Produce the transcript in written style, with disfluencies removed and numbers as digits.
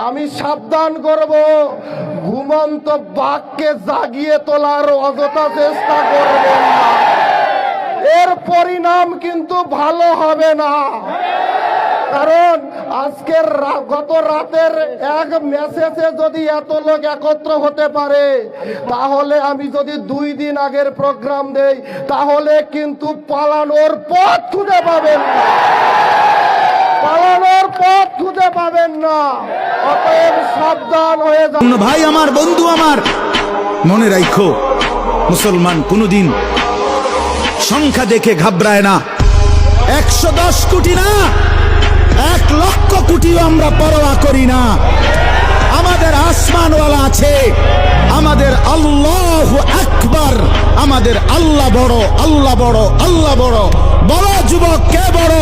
আমি সাবধান করব, ঘুমন্ত বাঘকে জাগিয়ে তোলার অযথা চেষ্টা করবেন না, এর পরিণাম কিন্তু ভালো হবে না। কারণ আজকের গত রাতের এক মেসেজে যদি এত লোক একত্র হতে পারে, তাহলে আমি যদি 2 দিন আগের প্রোগ্রাম দেই, তাহলে কিন্তু পালানোর পথ খুঁজে পাবেন না, পালানোর পথ খুঁজে পাবেন না। অতএব সাবধান হয়ে যান। ভাই আমার, বন্ধু আমার, মনে রাখো, মুসলমান কোনদিন সংখ্যা দেখে ঘাবড়ায় না। 110 কোটি না, 1 লক্ষ কোটিও আমরা পরোয়া করি না। আমাদের আসমানওয়ালা আছে, আমাদের আল্লাহু আকবার, আমাদের আল্লাহ বড়, আল্লাহ বড়, আল্লাহ বড়। বড় যুবক কে বড়?